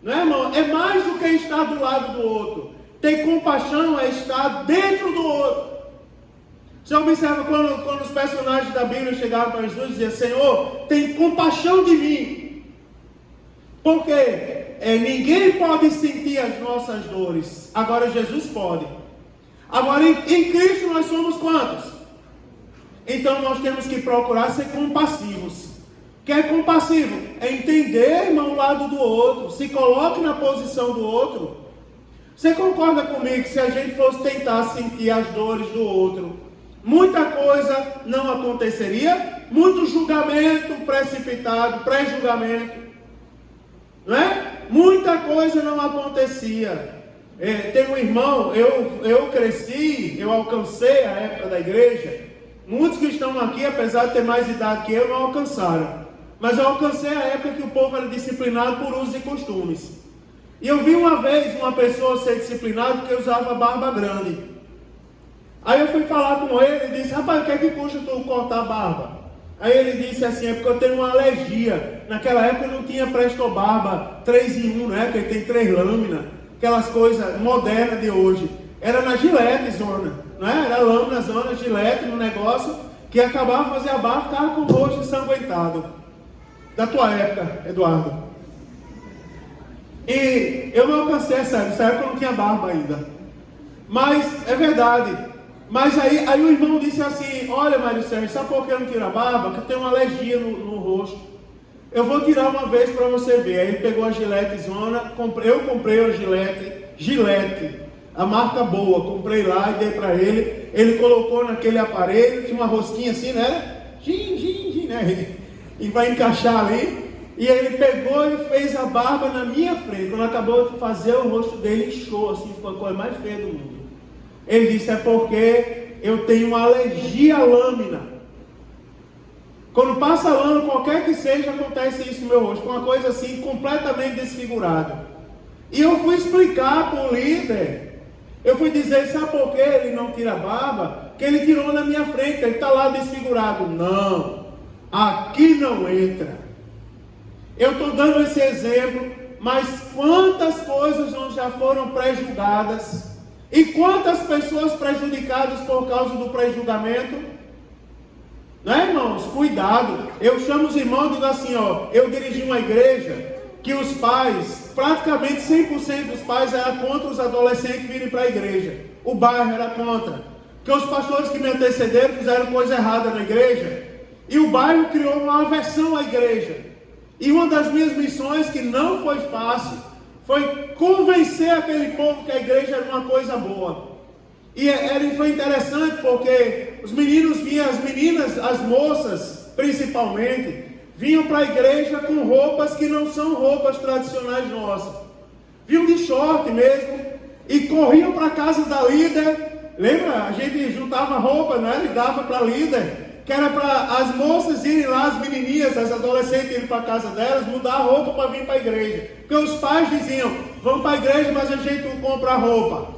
Não é, irmão? É mais do que estar do lado do outro. Ter compaixão é estar dentro do outro. Você observa quando os personagens da Bíblia chegaram para Jesus e diziam: Senhor, tem compaixão de mim. Porque ninguém pode sentir as nossas dores. Agora Jesus pode. Agora em Cristo nós somos quantos? Então nós temos que procurar ser compassivos. O que é compassivo? É entender, irmão, o lado do outro. Se coloque na posição do outro. Você concorda comigo que se a gente fosse tentar sentir as dores do outro, muita coisa não aconteceria? Muito julgamento precipitado, pré-julgamento, não é? Muita coisa não acontecia. Tem um irmão, eu cresci, eu alcancei a época da igreja. Muitos que estão aqui, apesar de ter mais idade que eu, não alcançaram. Mas eu alcancei a época que o povo era disciplinado por usos e costumes. E eu vi uma vez uma pessoa ser disciplinada porque usava barba grande. Aí eu fui falar com ele e disse: rapaz, o que é que custa tu cortar a barba? Aí ele disse assim: é porque eu tenho uma alergia. Naquela época não tinha Presto Barba 3 em 1, né? Porque tem 3 lâminas. Aquelas coisas modernas de hoje. Era na Gillette, zona. Não é? Era lâmina, zona, Gillette no negócio. Que acabava de fazer a barba, ficava com o rosto ensanguentado. Da tua época, Eduardo. E eu não alcancei essa época eu não tinha barba ainda. Mas é verdade. Mas aí o irmão disse assim: olha, Mário Sérgio, sabe por que eu não tiro a barba? Porque eu tenho uma alergia no rosto. Eu vou tirar uma vez para você ver. Aí ele pegou a Gillette Zona, eu comprei a Gillette, a marca boa, comprei lá e dei para ele. Ele colocou naquele aparelho, tinha uma rosquinha assim, né? Né? E vai encaixar ali. E ele pegou e fez a barba na minha frente. Quando acabou de fazer, o rosto dele inchou, assim, ficou a coisa mais feia do mundo. Ele disse: é porque eu tenho uma alergia à lâmina. Quando passa lâmina, qualquer que seja, acontece isso no meu rosto, uma coisa assim, completamente desfigurada. E eu fui explicar para o líder. Eu fui dizer: sabe por que ele não tira a barba? Que ele tirou na minha frente, ele está lá desfigurado. Não, aqui não entra. Eu estou dando esse exemplo, mas quantas coisas não já foram pré-julgadas? E quantas pessoas prejudicadas por causa do pré-julgamento? Né, irmãos? Cuidado. Eu chamo os irmãos e digo assim, ó, eu dirigi uma igreja que os pais, praticamente 100% dos pais eram contra os adolescentes virem para a igreja. O bairro era contra. Porque os pastores que me antecederam fizeram coisa errada na igreja. E o bairro criou uma aversão à igreja. E uma das minhas missões, que não foi fácil, foi convencer aquele povo que a igreja era uma coisa boa. E foi interessante porque os meninos vinham, as meninas, as moças principalmente, vinham para a igreja com roupas que não são roupas tradicionais nossas. Vinham de short mesmo e corriam para a casa da líder. Lembra? A gente juntava roupa, né? E dava para a líder, que era para as moças irem lá, as menininhas, as adolescentes irem para a casa delas, mudar a roupa para vir para a igreja. Porque os pais diziam: vamos para a igreja, mas a gente não compra a roupa.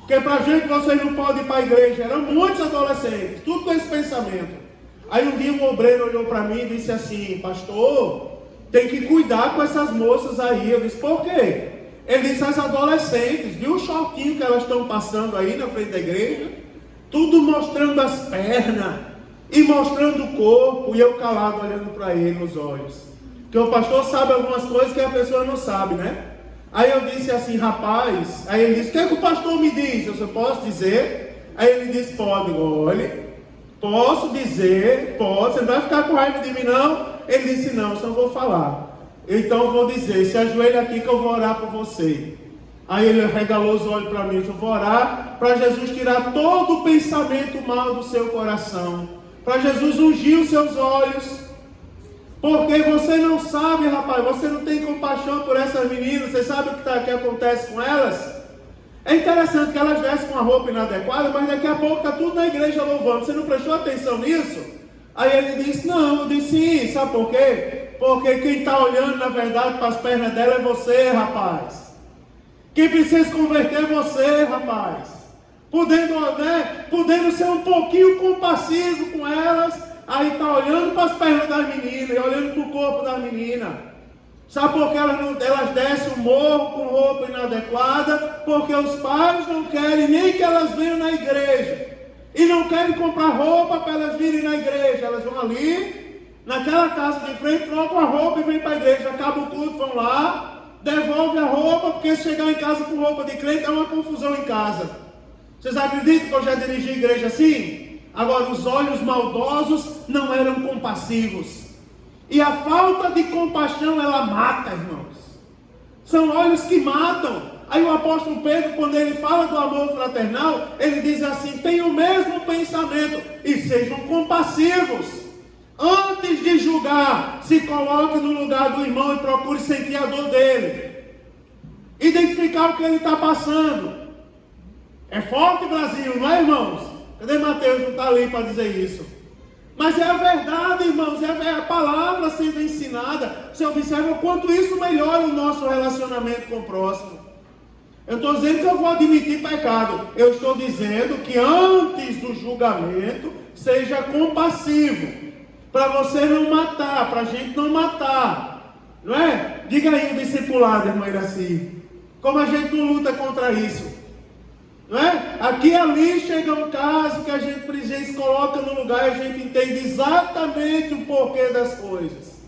Porque para a gente vocês não podem ir para a igreja. Eram muitos adolescentes, tudo com esse pensamento. Aí um dia um obreiro olhou para mim e disse assim: pastor, tem que cuidar com essas moças aí. Eu disse: por quê? Ele disse: as adolescentes, viu o shortinho que elas estão passando aí na frente da igreja? Tudo mostrando as pernas e mostrando o corpo, e eu calado olhando para ele nos olhos. Porque o pastor sabe algumas coisas que a pessoa não sabe, né? Aí eu disse assim: rapaz, aí ele disse: o que é que o pastor me diz? Eu só posso dizer? Aí ele disse: pode. Olhe, posso dizer, pode, você não vai ficar com raiva de mim não? Ele disse: não, só vou falar. Então eu vou dizer: se ajoelha aqui que eu vou orar por você. Aí ele regalou os olhos para mim: eu vou orar para Jesus tirar todo o pensamento mal do seu coração, para Jesus ungir os seus olhos, porque você não sabe, rapaz, você não tem compaixão por essas meninas. Você sabe o que acontece com elas? É interessante que elas vestem com uma roupa inadequada, mas daqui a pouco está tudo na igreja louvando. Você não prestou atenção nisso? Aí ele disse: não. Eu disse: sim, sabe por quê? Porque quem está olhando na verdade para as pernas dela é você, rapaz. Quem precisa se converter é você, rapaz. Podendo ser um pouquinho compassivo com elas, aí está olhando para as pernas das meninas e olhando para o corpo das meninas. Sabe por que elas descem o morro com roupa inadequada? Porque os pais não querem nem que elas venham na igreja. E não querem comprar roupa para elas virem na igreja. Elas vão ali, naquela casa de frente, trocam a roupa e vêm para a igreja. Acaba o culto, vão lá, devolve a roupa, porque se chegar em casa com roupa de crente é uma confusão em casa. Vocês acreditam que eu já dirigi a igreja assim? Agora, os olhos maldosos não eram compassivos. E a falta de compaixão, ela mata, irmãos. São olhos que matam. Aí o apóstolo Pedro, quando ele fala do amor fraternal, ele diz assim: tenham o mesmo pensamento e sejam compassivos. Antes de julgar, se coloque no lugar do irmão e procure sentir a dor dele. Identificar o que ele está passando. É forte, Brasil, não é, irmãos? Cadê Mateus? Não está ali para dizer isso. Mas é a verdade, irmãos, é a palavra sendo ensinada. Você observa o quanto isso melhora o nosso relacionamento com o próximo. Eu estou dizendo que eu vou admitir pecado. Eu estou dizendo que antes do julgamento, seja compassivo. Para você não matar, para a gente não matar. Não é? Diga aí o discipulado, irmã Iraci. Como a gente não luta contra isso. Não é? Aqui e ali chega um caso que a gente se coloca no lugar e a gente entende exatamente o porquê das coisas.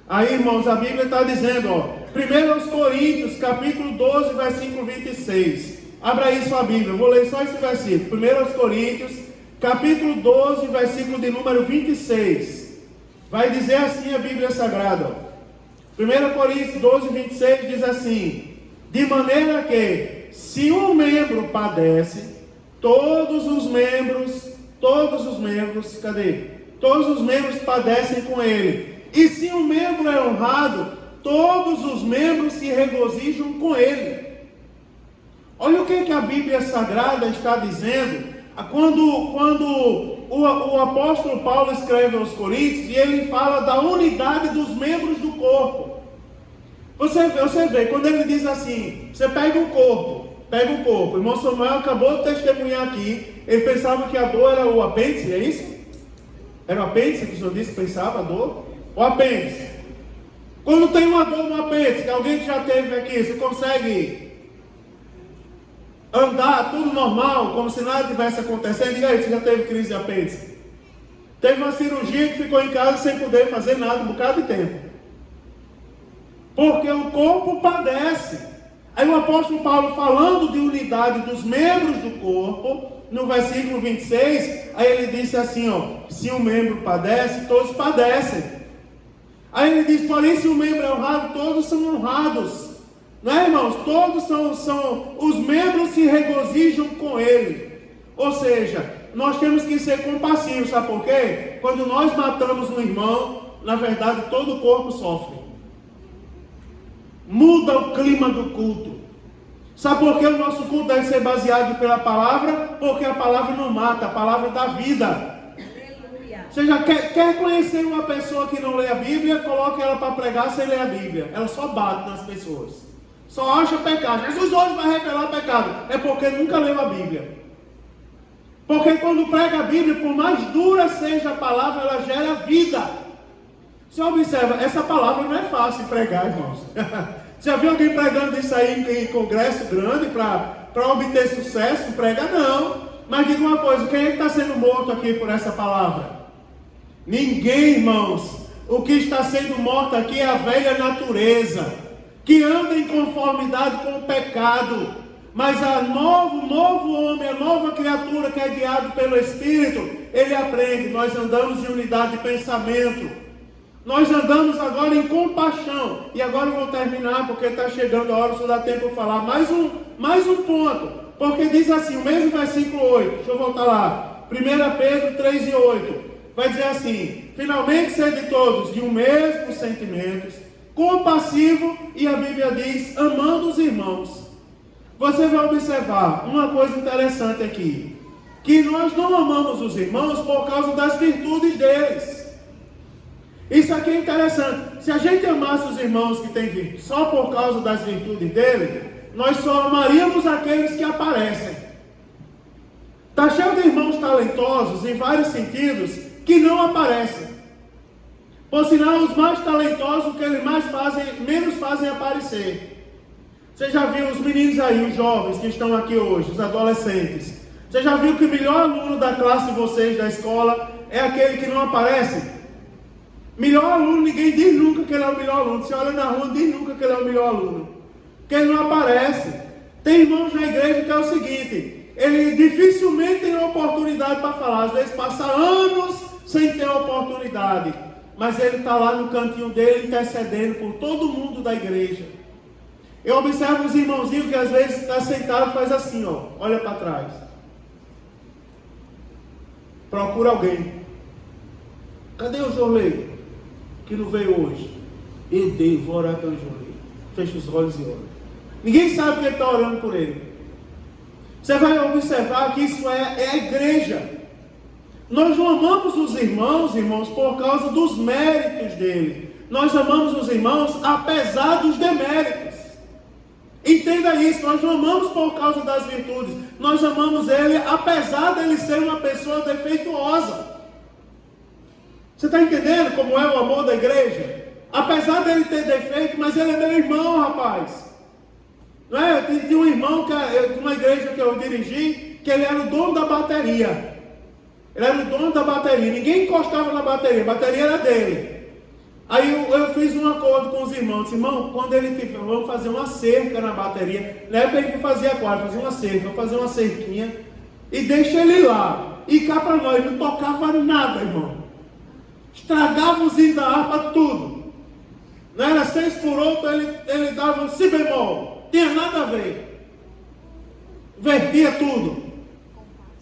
Aí, irmãos, a Bíblia está dizendo, ó, 1 Coríntios, capítulo 12, versículo 26. Abra aí sua Bíblia, eu vou ler só esse versículo. 1 Coríntios, capítulo 12, versículo de número 26. Vai dizer assim a Bíblia Sagrada. 1 Coríntios 12, 26 diz assim: de maneira que, se um membro padece, todos os membros, cadê? Todos os membros padecem com ele. E se um membro é honrado, todos os membros se regozijam com ele. Olha o que a Bíblia Sagrada está dizendo. Quando o apóstolo Paulo escreve aos Coríntios, e ele fala da unidade dos membros do corpo. Você vê, quando ele diz assim, você pega o corpo. O irmão Samuel acabou de testemunhar aqui, ele pensava que a dor era o apêndice, é isso? Era o apêndice que o senhor disse que pensava, a dor? O apêndice. Quando tem uma dor no apêndice, alguém que já teve aqui, você consegue andar tudo normal, como se nada tivesse acontecendo? Diga aí, você já teve crise de apêndice? Teve uma cirurgia que ficou em casa sem poder fazer nada um bocado de tempo. Porque o corpo padece. Aí o apóstolo Paulo, falando de unidade dos membros do corpo, no versículo 26, aí ele disse assim, se um membro padece, todos padecem. Aí ele diz, porém, se um membro é honrado, todos são honrados. Não é, irmãos? Todos são os membros se regozijam com ele. Ou seja, nós temos que ser compassivos, sabe por quê? Quando nós matamos um irmão, na verdade, todo o corpo sofre. Muda o clima do culto. Sabe por que o nosso culto deve ser baseado pela palavra? Porque a palavra não mata, a palavra dá vida. Aleluia. Você já quer conhecer uma pessoa que não lê a Bíblia? Coloque ela para pregar sem ler a Bíblia. Ela só bate nas pessoas. Só acha pecado. Jesus hoje vai revelar pecado. É porque nunca leu a Bíblia. Porque quando prega a Bíblia, por mais dura seja a palavra, ela gera vida. Você observa, essa palavra não é fácil pregar, irmãos. Já viu alguém pregando isso aí em congresso grande para obter sucesso? Prega não. Mas diga uma coisa, quem é que está sendo morto aqui por essa palavra? Ninguém, irmãos. O que está sendo morto aqui é a velha natureza, que anda em conformidade com o pecado. Mas a novo homem, a nova criatura que é guiado pelo Espírito, ele aprende. Nós andamos em unidade de pensamento. Nós andamos agora em compaixão. E agora eu vou terminar, porque está chegando a hora, só dá tempo de falar mais um ponto. Porque diz assim, o mesmo versículo 8. Deixa eu voltar lá. 1 Pedro 3 e 8. Vai dizer assim, finalmente sede todos de um mesmo sentimento, compassivo, e a Bíblia diz, amando os irmãos. Você vai observar uma coisa interessante aqui. Que nós não amamos os irmãos por causa das virtudes deles. Isso aqui é interessante. Se a gente amasse os irmãos que têm virtude só por causa das virtudes dele, nós só amaríamos aqueles que aparecem. Está cheio de irmãos talentosos em vários sentidos que não aparecem. Por sinal, os mais talentosos, o que eles menos fazem aparecer. Você já viu os meninos aí, os jovens que estão aqui hoje, os adolescentes? Você já viu que o melhor aluno da classe de vocês, da escola, é aquele que não aparece? Melhor aluno, ninguém diz nunca que ele é o melhor aluno. Você olha na rua, não diz nunca que ele é o melhor aluno. Porque ele não aparece. Tem irmãos na igreja que é o seguinte, ele dificilmente tem oportunidade para falar. Às vezes passa anos sem ter oportunidade. Mas ele está lá no cantinho dele, intercedendo por todo mundo da igreja. Eu observo os irmãozinhos que às vezes está sentado e faz assim, olha para trás. Procura alguém. Cadê o Jorley? Que não veio hoje. Vou orar pelo Jorley. Fecha os olhos e ora. Ninguém sabe que ele está orando por ele. Você vai observar que isso é a igreja. Nós não amamos os irmãos, por causa dos méritos dele. Nós amamos os irmãos apesar dos deméritos. Entenda isso, nós não amamos por causa das virtudes. Nós amamos ele apesar dele ser uma pessoa defeituosa. Você está entendendo como é o amor da igreja? Apesar dele ter defeito, mas ele é meu irmão, rapaz. Não é? Tinha um irmão, de uma igreja que eu dirigi, que ele era o dono da bateria. Ele era o dono da bateria. Ninguém encostava na bateria, a bateria era dele. Aí eu fiz um acordo com os irmãos. Irmão, quando ele tiver, vamos fazer uma cerca na bateria. Na época que fazia quadro, fazia uma cerca, vamos fazer uma cerquinha. E deixa ele lá. E cá para nós, não tocava nada, irmão. Estragava os hinos da harpa, tudo. Não era 6/8, ele dava um si bemol. Tinha nada a ver. Vertia tudo.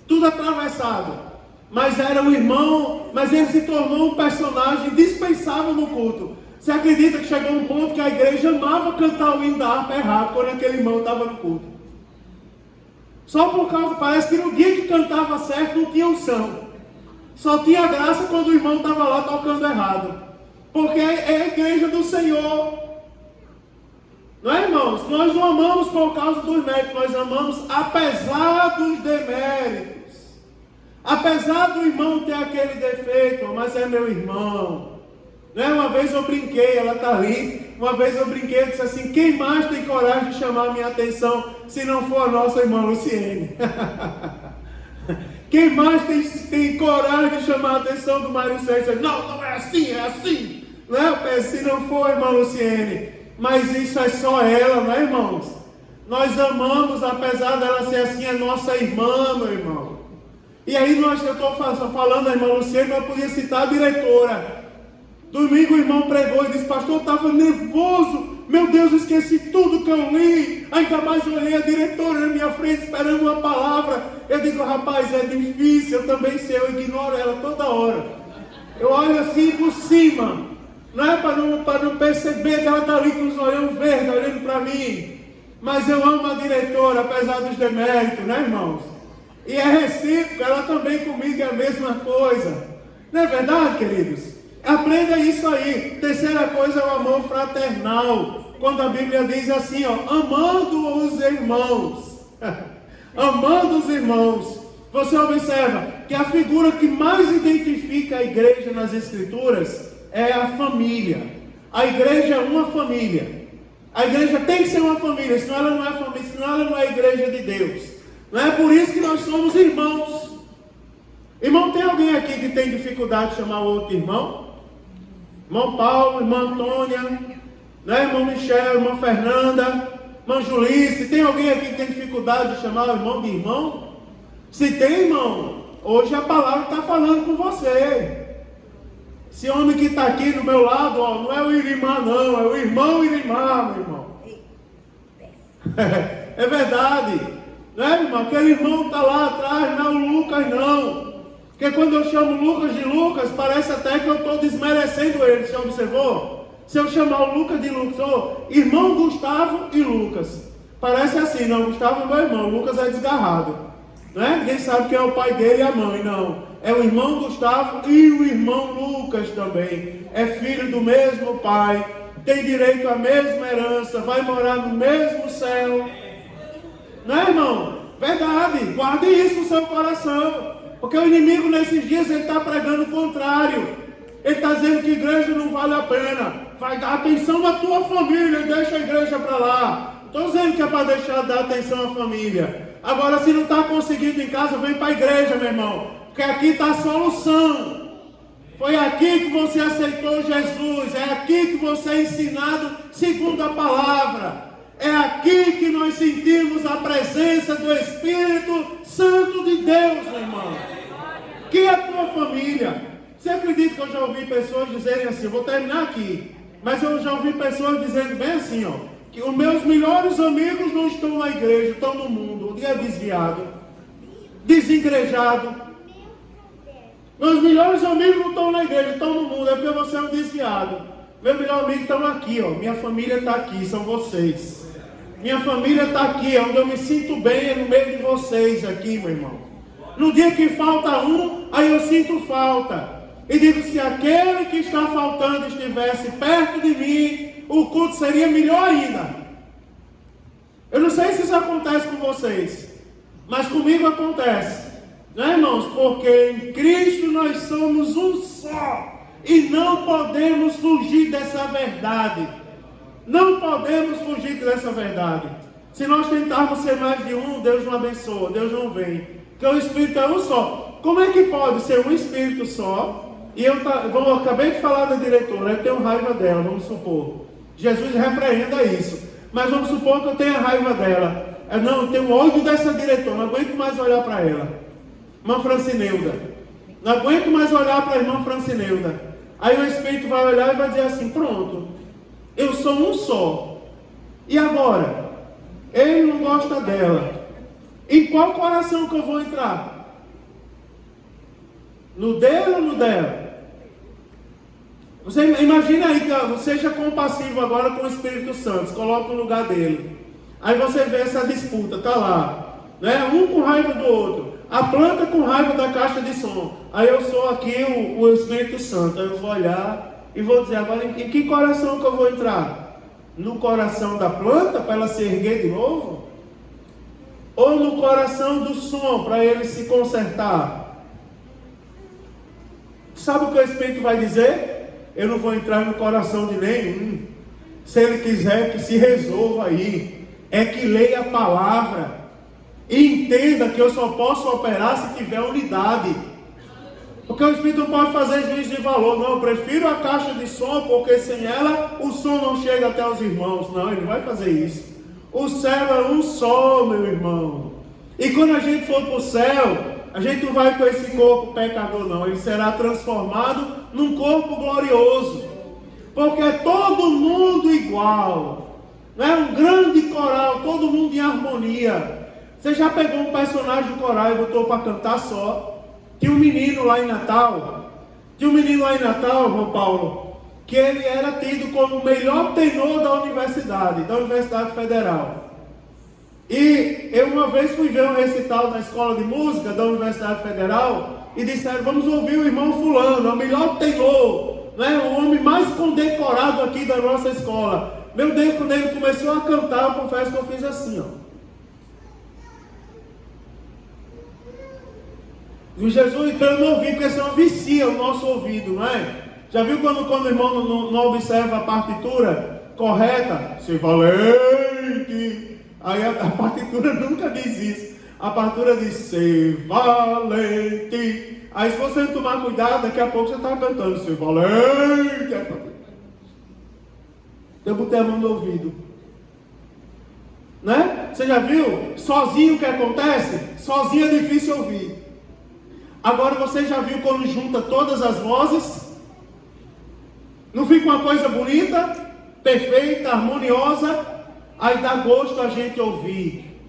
Tudo atravessado. Mas era um irmão, mas ele se tornou um personagem dispensável no culto. Você acredita que chegou um ponto que a igreja amava cantar o hino da harpa errado quando aquele irmão estava no culto? Só por causa, parece que no dia que cantava certo não tinha unção. Só tinha graça quando o irmão estava lá tocando errado. Porque é a igreja do Senhor. Não é, irmãos? Nós não amamos por causa dos méritos, nós amamos apesar dos deméritos. Apesar do irmão ter aquele defeito, mas é meu irmão. Né? Uma vez eu brinquei, ela está ali. Uma vez eu brinquei e disse assim: quem mais tem coragem de chamar a minha atenção se não for a nossa irmã Luciene? Quem mais tem coragem de chamar a atenção do Mário Sérgio? Não é assim, é assim. Né? Se não for a irmã Luciene. Mas isso é só ela, não é, irmãos? Nós amamos, apesar dela ser assim, é nossa irmã, meu irmão. E aí eu estou falando da irmã Luciene, mas eu podia citar a diretora. Domingo o irmão pregou e disse: pastor, eu estava nervoso. Meu Deus, eu esqueci tudo que eu li. Ainda mais eu olhei a diretora na minha frente esperando uma palavra. Eu digo: rapaz, é difícil, eu também sei, eu ignoro ela toda hora. Eu olho assim por cima, não é para não perceber que ela está ali com os olhos verdes olhando para mim. Mas eu amo a diretora, apesar dos deméritos, né, irmãos? E é recíproco, ela também comigo é a mesma coisa. Não é verdade, queridos? Aprenda isso aí. Terceira coisa é o amor fraternal. Quando a Bíblia diz assim, ó, amando os irmãos. Amando os irmãos. Você observa que a figura que mais identifica a igreja nas Escrituras é a família. A igreja é uma família. A igreja tem que ser uma família, senão ela não é família, senão ela não é a igreja de Deus. Não é por isso que nós somos irmãos. Irmão, tem alguém aqui que tem dificuldade de chamar o outro irmão? Irmão Paulo, irmã Antônia, né? Irmão Michel, irmã Fernanda, irmã Julice. Tem alguém aqui que tem dificuldade de chamar o irmão de irmão? Se tem, irmão, hoje a palavra está falando com você. Esse homem que está aqui do meu lado, ó, não é o Irimá não, é o irmão Irimá, meu irmão. É verdade. Né, irmão? Aquele irmão está lá atrás, não é o Lucas não. Porque quando eu chamo Lucas de Lucas, parece até que eu estou desmerecendo ele. Você observou? Se eu chamar o Lucas de Lucas, irmão Gustavo e Lucas. Parece assim, não, Gustavo é meu irmão, Lucas é desgarrado. Né? Ninguém sabe quem é o pai dele e a mãe, não. É o irmão Gustavo e o irmão Lucas também. É filho do mesmo pai, tem direito à mesma herança, vai morar no mesmo céu. Não é, irmão? Verdade. Guarde isso no seu coração. Porque o inimigo nesses dias ele está pregando o contrário. Ele está dizendo que a igreja não vale a pena. Vai dar atenção à tua família e deixa a igreja para lá. Estou dizendo que é para deixar de dar atenção à família. Agora, se não está conseguindo em casa, vem para a igreja, meu irmão. Porque aqui está a solução. Foi aqui que você aceitou Jesus. É aqui que você é ensinado segundo a palavra. É aqui que nós sentimos a presença do Espírito Santo de Deus, meu irmão. Que é a tua família. Você acredita que eu já ouvi pessoas dizerem assim, eu vou terminar aqui, mas eu já ouvi pessoas dizendo bem assim, ó, que os meus melhores amigos não estão na igreja, estão no mundo. Um dia é desviado, desengrejado. Meus melhores amigos não estão na igreja, estão no mundo, é porque você é um desviado. Meu melhor amigo estão aqui, ó, minha família está aqui, são vocês. Minha família está aqui, é onde eu me sinto bem, é no meio de vocês aqui, meu irmão. No dia que falta um, aí eu sinto falta. E digo, se aquele que está faltando estivesse perto de mim, o culto seria melhor ainda. Eu não sei se isso acontece com vocês, mas comigo acontece. Não é, irmãos? Porque em Cristo nós somos um só. E não podemos fugir dessa verdade. Não podemos fugir dessa verdade. Se nós tentarmos ser mais de um, Deus não abençoa, Deus não vem. Porque o Espírito é um só. Como é que pode ser um Espírito só, e eu acabei de falar da diretora, eu tenho raiva dela, vamos supor. Jesus repreenda isso. Mas vamos supor que eu tenha raiva dela. Não, eu tenho ódio dessa diretora, não aguento mais olhar para ela. Irmã Francineuda. Não aguento mais olhar para a irmã Francineuda. Aí o Espírito vai olhar e vai dizer assim, pronto, eu sou um só. E agora? Ele não gosta dela. Em qual coração que eu vou entrar? No dele ou no dela? Você imagina aí que seja compassivo agora com o Espírito Santo, coloca no lugar dele. Aí você vê essa disputa, tá lá, né? Um com raiva do outro, a planta com raiva da caixa de som. Aí eu sou aqui o Espírito Santo, aí eu vou olhar e vou dizer agora em que coração que eu vou entrar? No coração da planta para ela se erguer de novo? Ou no coração do som para ele se consertar? Sabe o que o Espírito vai dizer? Eu não vou entrar no coração de nenhum. Se ele quiser que se resolva aí. É que leia a palavra. E entenda que eu só posso operar se tiver unidade. Porque o Espírito não pode fazer juízo de valor. Não, eu prefiro a caixa de som, porque sem ela o som não chega até os irmãos. Não, ele não vai fazer isso. O céu é um só, meu irmão. E quando a gente for para o céu, a gente não vai com esse corpo pecador, não. Ele será transformado num corpo glorioso. Porque é todo mundo igual. Não é um grande coral, todo mundo em harmonia. Você já pegou um personagem do coral e botou para cantar só? Tinha um menino lá em Natal. João Paulo, que ele era tido como o melhor tenor da Universidade Federal. E eu uma vez fui ver um recital na escola de música da Universidade Federal e disseram, vamos ouvir o irmão fulano, é o melhor tenor, né? O homem mais condecorado aqui da nossa escola. Meu Deus, quando ele começou a cantar, eu confesso que eu fiz assim, ó. E Jesus, então eu não ouvi, porque senão vicia o nosso ouvido, não é? Já viu quando o irmão não observa a partitura correta? Ser valente. Aí a partitura nunca diz isso. A partitura diz ser valente. Aí se você não tomar cuidado, daqui a pouco você está cantando ser valente. Eu botei a mão no ouvido. Né? Você já viu? Sozinho o que acontece? Sozinho é difícil ouvir. Agora você já viu quando junta todas as vozes? Não fica uma coisa bonita, perfeita, harmoniosa? Aí dá gosto a gente ouvir.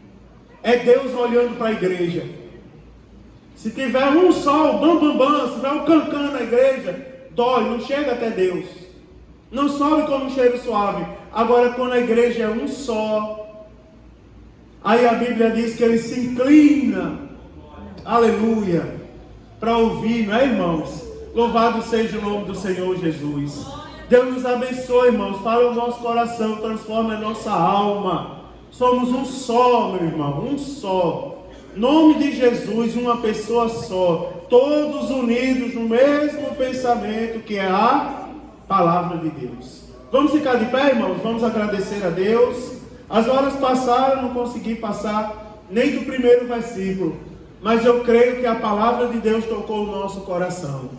É Deus olhando para a igreja. Se tiver um só, o bam, se tiver um cancã na igreja, dói, não chega até Deus. Não sobe como um cheiro suave. Agora quando a igreja é um só, aí a Bíblia diz que ele se inclina. Aleluia. Para ouvir, não é, irmãos? Louvado seja o nome do Senhor Jesus. Deus nos abençoe, irmãos. Fala o nosso coração, transforma a nossa alma. Somos um só, meu irmão, um só. Nome de Jesus, uma pessoa só. Todos unidos no mesmo pensamento, que é a palavra de Deus. Vamos ficar de pé, irmãos? Vamos agradecer a Deus. As horas passaram, não consegui passar nem do primeiro versículo. Mas eu creio que a palavra de Deus tocou o nosso coração.